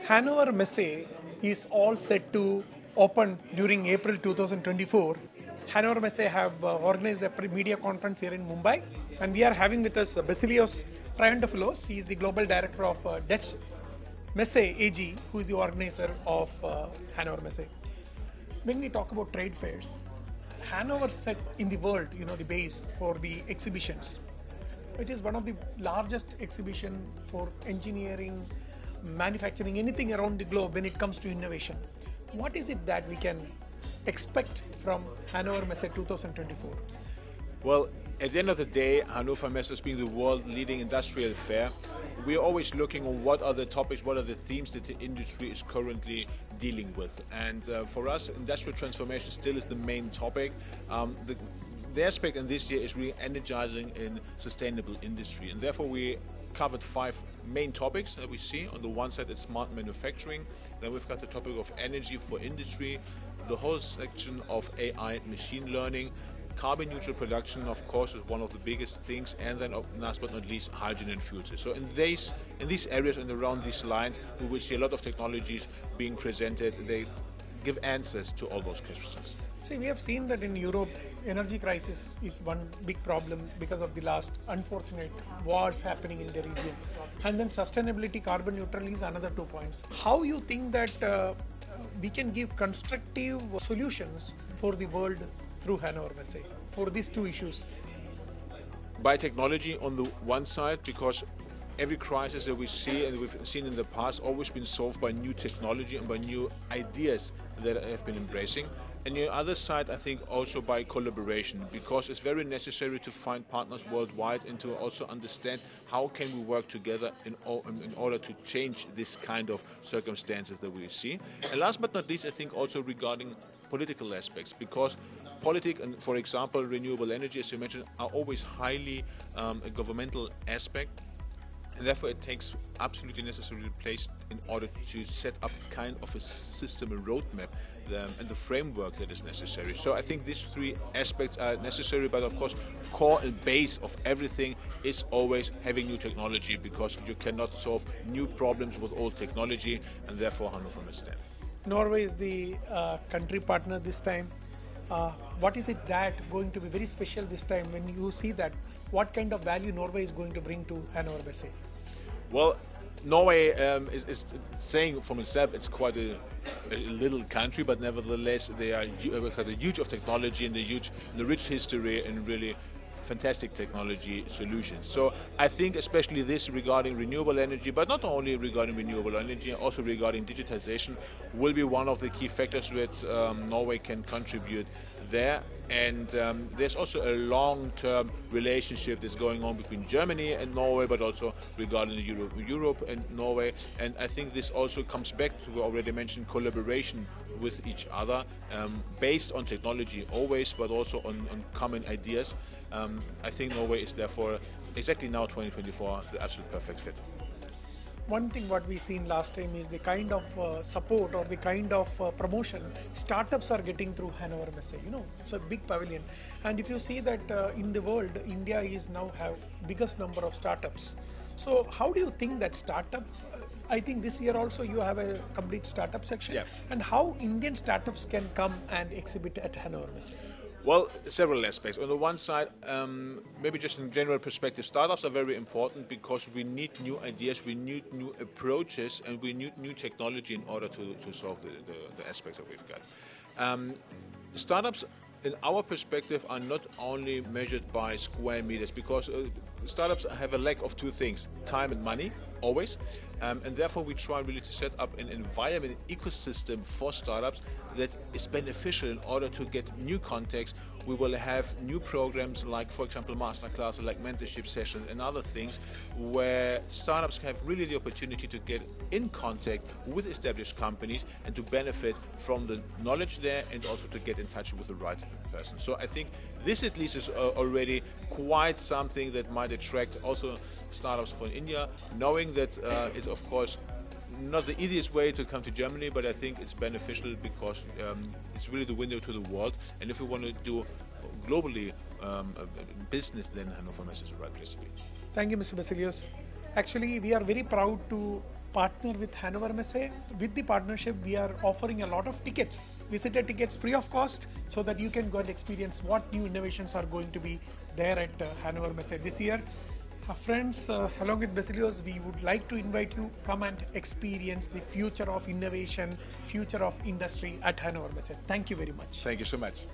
Hannover Messe is all set to open during April 2024. Hannover Messe have organized a media conference here in Mumbai, and we are having with us Basilios Triantafillos. He is the global director of Deutsche Messe AG, who is the organizer of Hannover Messe. When we talk about trade fairs, Hanover set in the world, the base for the exhibitions. It is one of the largest exhibition for engineering, manufacturing, anything around the globe when it comes to innovation. What is it that we can expect from Hannover Messe 2024? Well, at the end of the day, Hannover Messe being the world leading industrial fair, we're always looking on what are the topics, what are the themes that the industry is currently dealing with. And for us, industrial transformation still is the main topic. The aspect in this year is really energizing in sustainable industry. And therefore we covered 5 main topics that we see. On the one side, it's smart manufacturing. Then we've got the topic of energy for industry, the whole section of AI machine learning. Carbon neutral production, of course, is one of the biggest things, and then last but not least, hydrogen and fuel cells. So in these areas and around these lines, we will see a lot of technologies being presented. They give answers to all those questions. See, we have seen that in Europe, energy crisis is one big problem because of the last unfortunate wars happening in the region. And then sustainability, carbon neutral is another 2 points. How you think that we can give constructive solutions for the world through Hannover Messe for these 2 issues? By technology on the one side, because every crisis that we see and we've seen in the past always been solved by new technology and by new ideas that have been embracing. And the other side, I think, also by collaboration, because it's very necessary to find partners worldwide and to also understand how can we work together in order to change this kind of circumstances that we see. And last but not least, I think also regarding political aspects, because politics and, for example, renewable energy, as you mentioned, are always highly a governmental aspect. And therefore it takes absolutely necessary place in order to set up kind of a system, a roadmap, and the framework that is necessary. So I think these 3 aspects are necessary, but of course core and base of everything is always having new technology, because you cannot solve new problems with old technology, and therefore Hannover Messe stands. Norway is the country partner this time. What is it that going to be very special this time when you see that? What kind of value Norway is going to bring to Hannover Messe? Well, Norway is saying from itself it's quite a little country, but nevertheless they have a huge of technology and the rich history and really fantastic technology solutions. So I think especially this regarding renewable energy, but not only regarding renewable energy, also regarding digitization, will be one of the key factors that Norway can contribute there. And there's also a long-term relationship that's going on between Germany and Norway, but also regarding Europe and Norway. And I think this also comes back to, we already mentioned, collaboration with each other, based on technology always, but also on common ideas. I think Norway is therefore, exactly now 2024, the absolute perfect fit. One thing what we seen last time is the kind of support or the kind of promotion startups are getting through Hannover Messe. It's a big pavilion, and if you see that in the world, India is now have biggest number of startups. So how do you think that startup? I think this year also you have a complete startup section. Yeah. And how Indian startups can come and exhibit at Hannover Messe? Well, several aspects. On the one side, maybe just in general perspective, startups are very important because we need new ideas, we need new approaches, and we need new technology in order to solve the aspects that we've got. Startups, in our perspective, are not only measured by square meters, because startups have a lack of 2 things: time and money, always. And therefore we try really to set up an environment, an ecosystem for startups that is beneficial in order to get new contacts. We will have new programs like, for example, masterclasses, like mentorship sessions and other things, where startups have really the opportunity to get in contact with established companies and to benefit from the knowledge there, and also to get in touch with the right person. So I think this at least is already quite something that might attract also startups from India, knowing that it's of course not the easiest way to come to Germany, but I think it's beneficial because it's really the window to the world. And if we want to do globally business, then Hannover Messe is the right place to be. Thank you, Mr. Basilios. Actually, we are very proud to partner with Hannover Messe. With the partnership, we are offering a lot of tickets, visitor tickets free of cost, so that you can go and experience what new innovations are going to be there at Hannover Messe this year. Friends, along with Basilios, we would like to invite you, come and experience the future of innovation, future of industry at Hannover Messe. Thank you very much. Thank you so much.